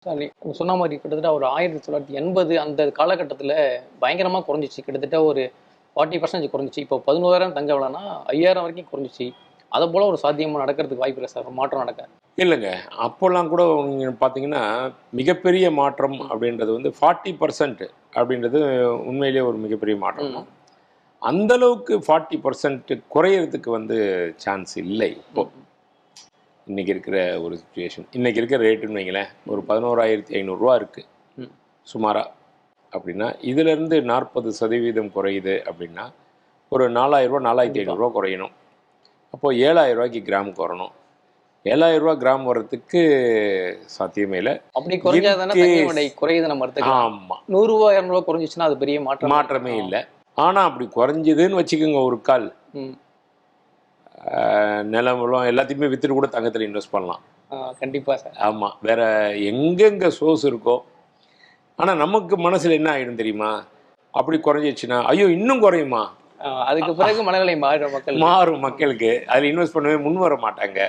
சரி. நீங்க சொன்ன மாரி கிட்டத்தட்ட ஒரு 1980 அந்த காலகட்டத்தில பயங்கரமா குறைஞ்சிச்சு. கிட்டத்தட்ட ஒரு 40% குறைஞ்சிச்சு. இப்போ 11,000 தங்க விலைன்னா 5,000 வரைக்கும் குறைஞ்சிச்சு. அதுபோல ஒரு சாத்தியமா நடக்கிறதுக்கு வாய்ப்பு இல்ல சார். ஒரு மாற்றம் நடக்க. இல்லைங்க. அப்போலாம் கூட நீங்க பார்த்தீங்கன்னா, மிகப்பெரிய மாற்றம் ம். அப்படின்றது வந்து 40% அப்படின்றது உண்மையிலேயே ஒரு மிகப்பெரிய மாற்றம் ம். தான். அந்த அளவுக்கு 40% குறையறதுக்கு வந்து சான்ஸ் இல்லை இப்போ. ம். இன்னைக்கு இருக்கிற ஒரு சிச்சுவேஷன். இன்னைக்கு இருக்கிற ரேட்டுன்னு வைங்களேன், ஒரு ம். ரூ. 11,500 இருக்கு ம். சுமாரா. அப்படின்னா, இதிலிருந்து 40% குறையுது அப்படின்னா, ஒரு ரூ. 4,000 ரூ. கண்டிப்பா. 4,500 குறையணும். அப்போ ரூ. 7,000 கிராமுக்கு வரணும். ரூ. 7,000 கிராம் வர்றதுக்கு சாத்தியமே இல்ல. அப்படி குறைஞ்சா தானே தங்க இன்கேஸ் விலை குறையுது நம்ம எடுத்துக்கலாம். ஆமா. ரூ. 100 ரூ. 200 குறைஞ்சிச்சுன்னா அது பெரிய மாற்றமே இல்ல. மாற்றமே இல்ல. ஆனா அப்படி குறைஞ்சதுன்னு வச்சுக்கோங்க ஒரு கால். ம். நிலம், வளம் எல்லாத்தையுமே வித்துட்டு கூட தங்கத்துல இன்வெஸ்ட் பண்ணலாம். கண்டிப்பா சார். ஆமா. வேற எங்கெங்க சோர்ஸ் இருக்கோ ஆனா நமக்கு மனசுல என்ன ஆயிடும் தெரியுமா? அப்படி குறைஞ்சிருச்சுன்னா, ஐயோ! இன்னும் குறையுமா? அதுக்கு பிறகு மனநிலை மாறிடும் மக்களுக்கு. மாறும் மக்களுக்கு. அதுல இன்வெஸ்ட் பண்ணவே முன் வர மாட்டாங்க.